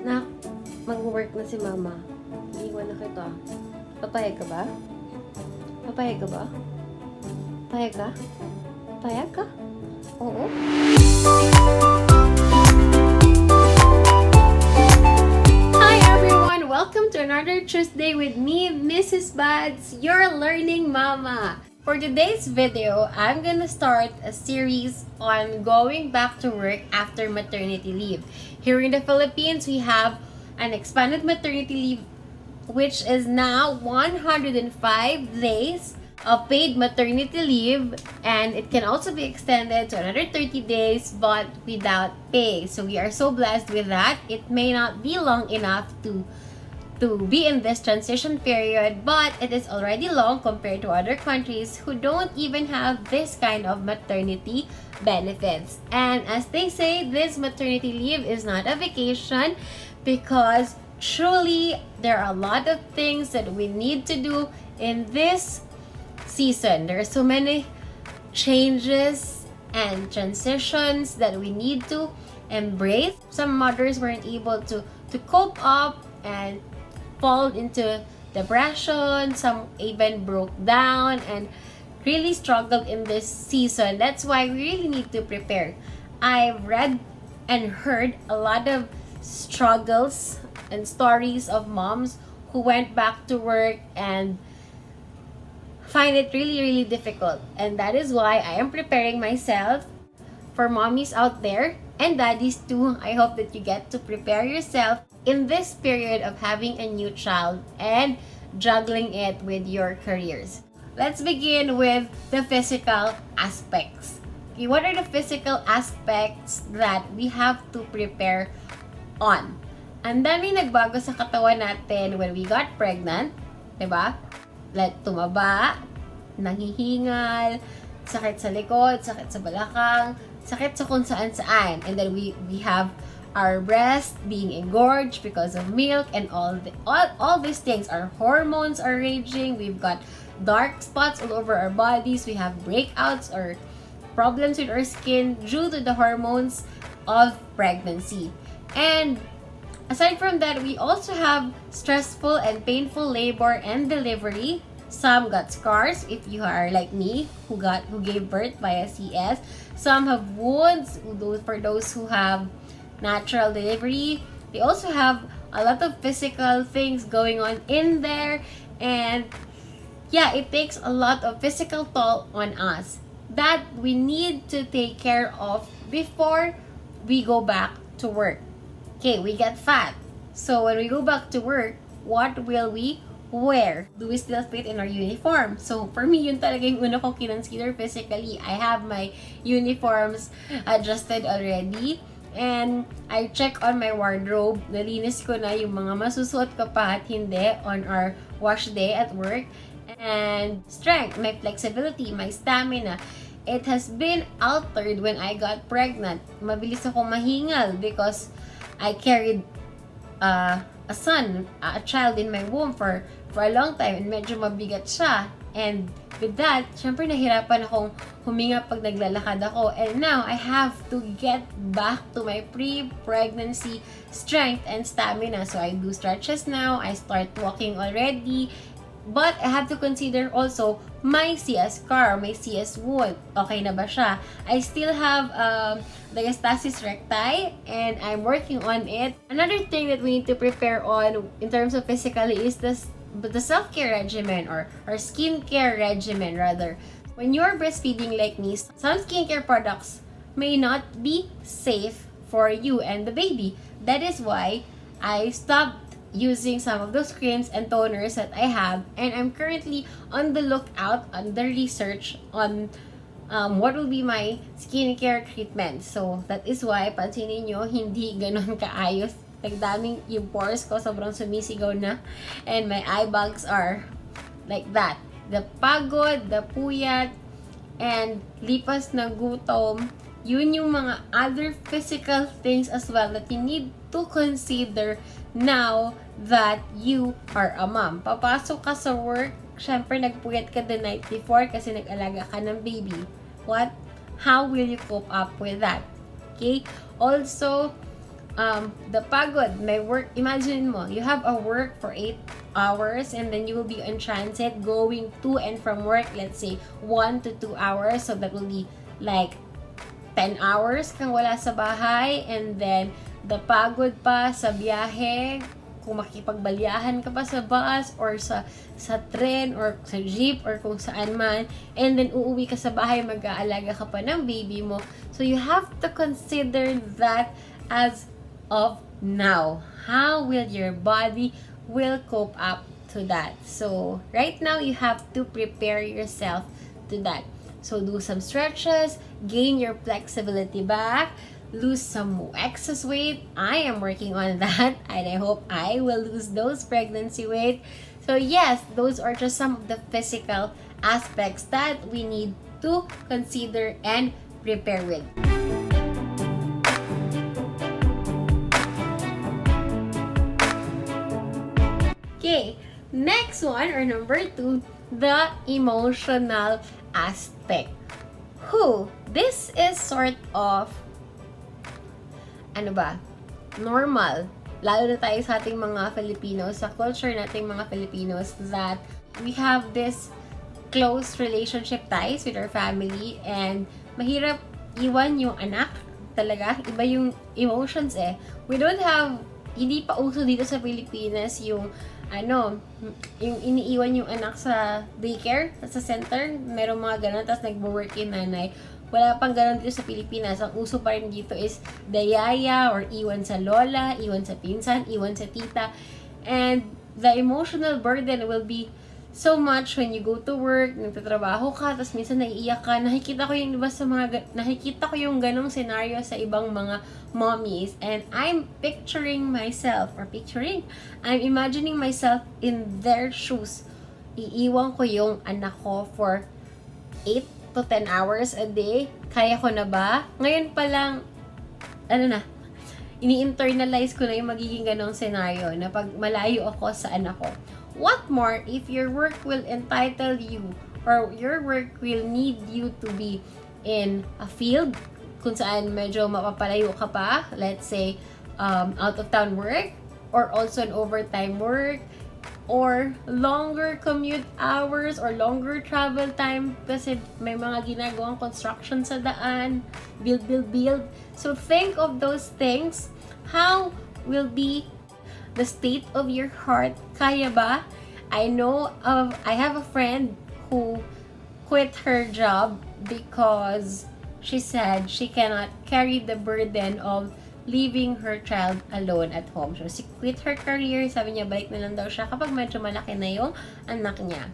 Nak, mag-work na si mama. Iiwan na kita. Papayag ka ba? Papayag ka ba? Papayag ka? Papayag ka? Oo. Hi everyone! Welcome to another Tuesday with me, Mrs. Bads, your learning mama. For today's video, I'm gonna start a series on going back to work after maternity leave. Here in the Philippines, we have an expanded maternity leave, which is now 105 days of paid maternity leave, and it can also be extended to another 30 days but without pay. So we are so blessed with that. It may not be long enough to be in this transition period, but it is already long compared to other countries who don't even have this kind of maternity benefits. And as they say, this maternity leave is not a vacation, because truly there are a lot of things that we need to do in this season. There are so many changes and transitions that we need to embrace. Some mothers weren't able to cope up and fall into depression. Some even broke down and really struggled in this season. That's why we really need to prepare. I've read and heard a lot of struggles and stories of moms who went back to work and find it really difficult. And that is why I am preparing myself for mommies out there and daddies too. I hope that you get to prepare yourself in this period of having a new child and juggling it with your careers. Let's begin with the physical aspects. Okay, what are the physical aspects that we have to prepare on? Ang daming nagbago sa katawan natin when we got pregnant, diba? Like tumaba, nanghihingal, sakit sa likod, sakit sa balakang, sakit sa kung saan-saan. And then we have our breast being engorged because of milk and all these things. Our hormones are raging. We've got dark spots all over our bodies. We have breakouts or problems with our skin due to the hormones of pregnancy. And aside from that, we also have stressful and painful labor and delivery. Some got scars, if you are like me, who gave birth via CS. Some have wounds, for those who have natural delivery. They also have a lot of physical things going on in there, and yeah, it takes a lot of physical toll on us that we need to take care of before we go back to work. Okay, we get fat. So when we go back to work, what will we wear? Do we still fit in our uniform? So for me, yun talaga yung una ko kinonsider physically. I have my uniforms adjusted already. And I check on my wardrobe. Nalinis ko na yung mga masusuot ko pa at hindi on our wash day at work. And strength, my flexibility, my stamina, it has been altered when I got pregnant. Mabilis akong mahingal because I carried a child in my womb for a long time, and medyo mabigat siya. And with that, syempre nahirapan akong huminga pag naglalakad ako. And now, I have to get back to my pre-pregnancy strength and stamina. So I do stretches now. I start walking already. But I have to consider also my CS scar, my CS wound. Okay na ba siya? I still have diastasis recti, and I'm working on it. Another thing that we need to prepare on in terms of physically is the self-care regimen or skincare regimen rather. When you're breastfeeding like me, some skincare products may not be safe for you and the baby. That is why I stopped using some of those creams and toners that I have, and I'm currently on the lookout, on the research on what will be my skincare treatment. So that is why pansinin nyo, hindi ganon kaayos. Nagdaming yung pores ko, sobrang sumisigaw na, and my eye bags are like that. The pagod, the puyat, and lipas ng gutom, yun yung mga other physical things as well that you need to consider now that you are a mom. Papasok ka sa work, syempre nagpuyat ka the night before kasi nag-alaga ka ng baby. How will you cope up with that? Okay? Also, the pagod, may work, imagine mo, you have a work for 8 hours and then you will be on transit going to and from work, let's say 1 to 2 hours, so that will be like 10 hours kang wala sa bahay, and then the pagod pa sa biyahe, kung makikipagbalyahan ka pa sa bus or sa tren or sa jeep or kung saan man, and then uuwi ka sa bahay, mag-aalaga ka pa ng baby mo. So you have to consider that as of now. How will your body will cope up to that? So right now you have to prepare yourself to that. So do some stretches, gain your flexibility back, lose some excess weight. I am working on that, and I hope I will lose those pregnancy weight. So yes, those are just some of the physical aspects that we need to consider and prepare with. Okay, next one, or number 2, the emotional aspect. This is sort of normal, lalo na tayo sa ating mga Filipinos, sa culture nating mga Filipinos, that we have this close relationship ties with our family, and mahirap iwan yung anak. Talaga, iba yung emotions eh. Hindi pa uso dito sa Pilipinas yung yung iniiwan yung anak sa daycare, sa center. Merong mga ganun, tapos nagbo-work in nanay. Wala pang ganun dito sa Pilipinas. Ang uso pa rin dito is dayaya, or iwan sa lola, iwan sa pinsan, iwan sa tita. And the emotional burden will be so much when you go to work, nagtatrabaho ka, tapos minsan naiiyak ka. Nakikita ko yung ganong scenario sa ibang mga mommies, and I'm imagining myself in their shoes. Iiwan ko yung anak ko for 8 to 10 hours a day. Kaya ko na ba? Ngayon pa lang, ini-internalize ko na yung magiging ganong scenario na pag malayo ako sa anak ko. What more if your work will entitle you, or your work will need you to be in a field kung saan medyo mapapalayo ka pa, let's say out of town work, or also an overtime work, or longer commute hours, or longer travel time kasi may mga ginagawang construction sa daan, build. So think of those things. How will be the state of your heart? Kaya ba? I have a friend who quit her job because she said she cannot carry the burden of leaving her child alone at home. So she quit her career. Sabi niya, balik na lang daw siya kapag medyo malaki na yung anak niya.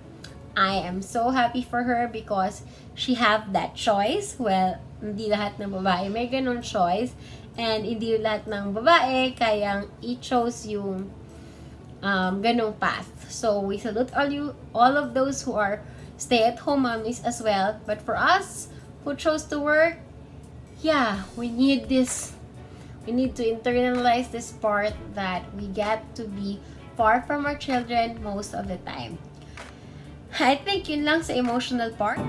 I am so happy for her because she have that choice. Well, hindi lahat ng babae may ganun choice. And hindi lahat ng babae kayang i-chose yung ganong path. So we salute all of those who are stay-at-home mommies as well. But for us who chose to work, we need this. We need to internalize this part that we get to be far from our children most of the time. I think yun lang sa emotional part.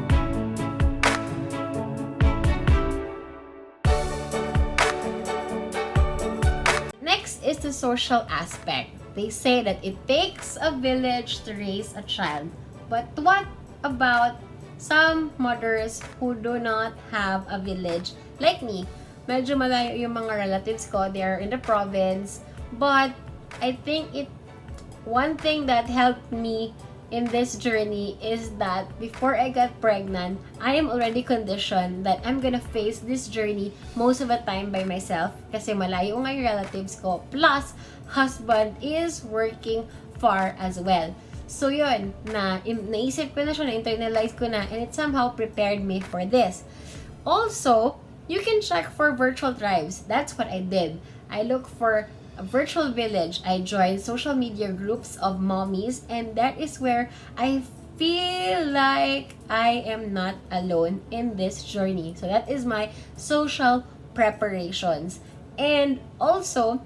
Next is the social aspect. They say that it takes a village to raise a child. But what about some mothers who do not have a village? Like me, medyo malayo yung mga relatives ko. They are in the province. But I think one thing that helped me in this journey is that before I got pregnant, I am already conditioned that I'm gonna face this journey most of the time by myself kasi malayo nga yung relatives ko. Plus, husband is working far as well. So yun, naisip ko na siya, na-internalize ko na, and it somehow prepared me for this. Also, you can check for virtual drives. That's what I did. I look for a virtual village. I joined social media groups of mommies, and that is where I feel like I am not alone in this journey. So that is my social preparations. And also,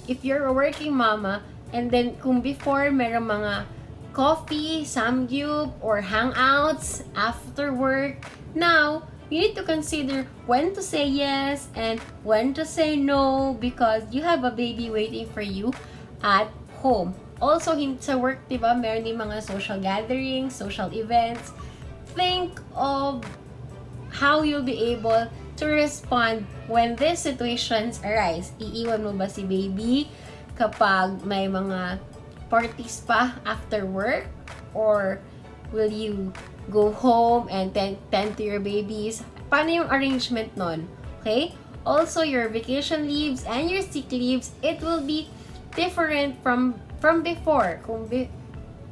if you're a working mama, and then kung before merong mga coffee, samgyup, or hangouts after work, now you need to consider when to say yes and when to say no because you have a baby waiting for you at home. Also, sa work, diba, meron din mga social gatherings, social events. Think of how you'll be able to respond when these situations arise. Iiwan mo ba si baby kapag may mga parties pa after work? Or will you go home and tend to your babies? Paano yung arrangement nun? Okay? Also, your vacation leaves and your sick leaves, it will be different from before.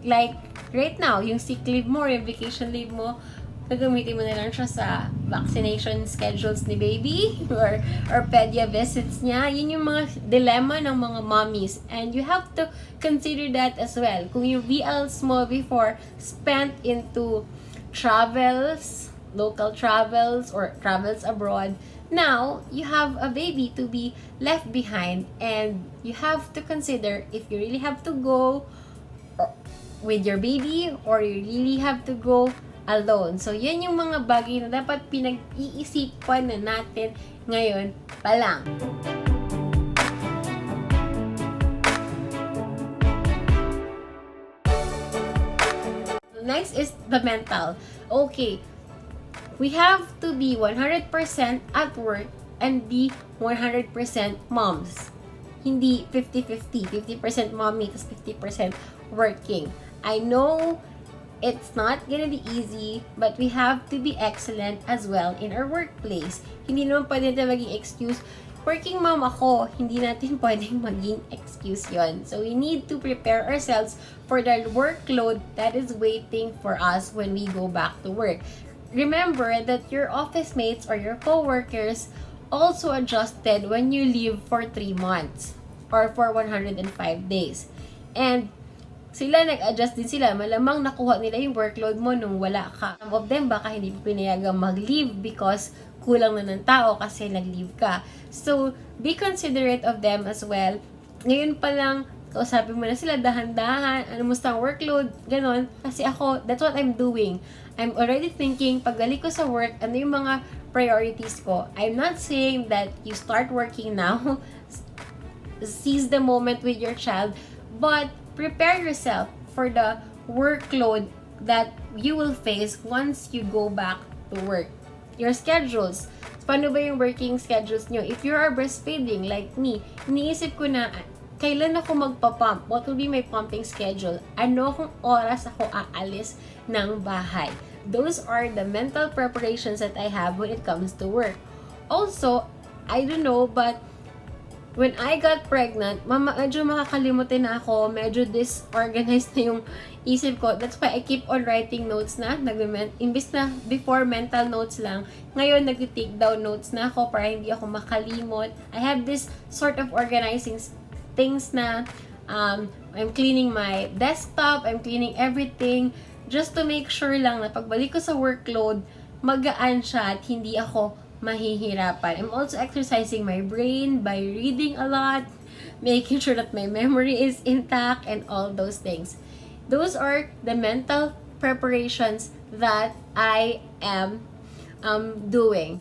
Like, right now, yung sick leave mo, yung vacation leave mo, gagamitin mo na lang siya sa vaccination schedules ni baby or pedia visits niya. Yun yung mga dilemma ng mga mommies. And you have to consider that as well. Kung yung VLs mo before spent into travels, local travels, or travels abroad, now you have a baby to be left behind and you have to consider if you really have to go with your baby or you really have to go alone. So, yan yung mga bagay na dapat pinag-iisipan na natin ngayon pa lang. Next is the mental. Okay, we have to be 100% at work and be 100% moms. Hindi 50-50. 50% mommy, tapos 50% working. I know it's not gonna be easy, but we have to be excellent as well in our workplace. Hindi naman pwede na maging excuse. Working mom ako, hindi natin pwedeng maging excuse yon. So we need to prepare ourselves for the workload that is waiting for us when we go back to work. Remember that your office mates or your co-workers also adjusted when you leave for 3 months or for 105 days. And sila nag-adjust din sila. Malamang nakuha nila yung workload mo nung wala ka. Some of them baka hindi pinayagang mag-leave because kulang na ng tao kasi nag-leave ka. So, be considerate of them as well. Ngayon pa lang, kausapin mo na sila dahan-dahan, ano musta ang workload, ganon. Kasi ako, that's what I'm doing. I'm already thinking, pagbalik ko sa work, ano yung mga priorities ko. I'm not saying that you start working now, seize the moment with your child, but prepare yourself for the workload that you will face once you go back to work. Your schedules. Paano ba yung working schedules nyo? If you are breastfeeding like me, iniisip ko na, kailan ako magpa-pump? What will be my pumping schedule? Ano kung oras ako aalis ng bahay? Those are the mental preparations that I have when it comes to work. Also, I don't know, but when I got pregnant, medyo makakalimutin na ako, medyo disorganized na yung isip ko. That's why I keep on writing notes na. Imbis na before mental notes lang, ngayon nag-take down notes na ako para hindi ako makalimot. I have this sort of organizing things na I'm cleaning my desktop, I'm cleaning everything just to make sure lang na pagbalik ko sa workload, magaan siya at hindi ako mahihirapan. I'm also exercising my brain by reading a lot, making sure that my memory is intact, and all those things. Those are the mental preparations that I am doing.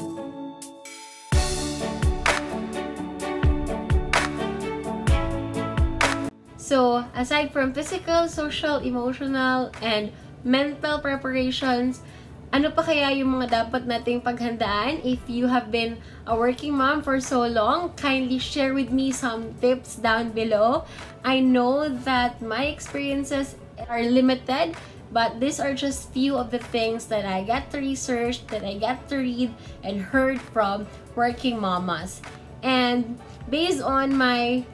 So, aside from physical, social, emotional, and mental preparations, ano pa kaya yung mga dapat nating paghandaan? If you have been a working mom for so long, kindly share with me some tips down below. I know that my experiences are limited, but these are just few of the things that I got to research, that I got to read and heard from working mamas. And based on my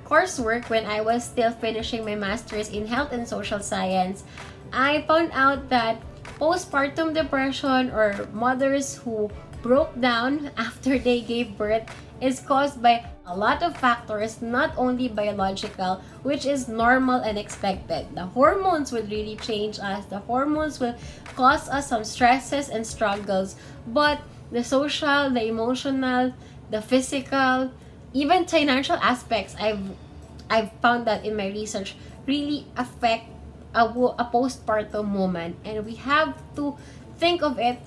coursework when I was still finishing my master's in health and social science, I found out that postpartum depression or mothers who broke down after they gave birth is caused by a lot of factors, not only biological, which is normal and expected. The hormones will really change us. The hormones will cause us some stresses and struggles. But the social, the emotional, the physical, even financial aspects, I've found that in my research, really affect a postpartum moment, and we have to think of it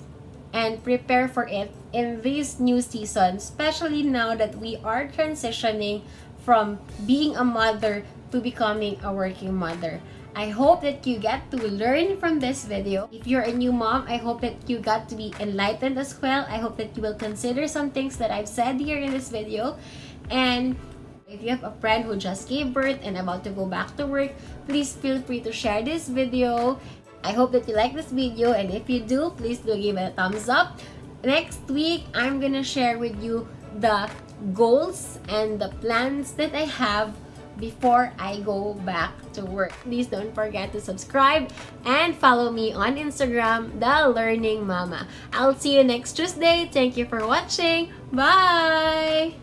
and prepare for it in this new season, especially now that we are transitioning from being a mother to becoming a working mother. I hope that you get to learn from this video. If you're a new mom, I hope that you got to be enlightened as well. I hope that you will consider some things that I've said here in this video. And if you have a friend who just gave birth and about to go back to work, please feel free to share this video. I hope that you like this video, and if you do, please do give it a thumbs up. Next week, I'm gonna share with you the goals and the plans that I have before I go back to work. Please don't forget to subscribe and follow me on Instagram, The Learning Mama. I'll see you next Tuesday. Thank you for watching. Bye!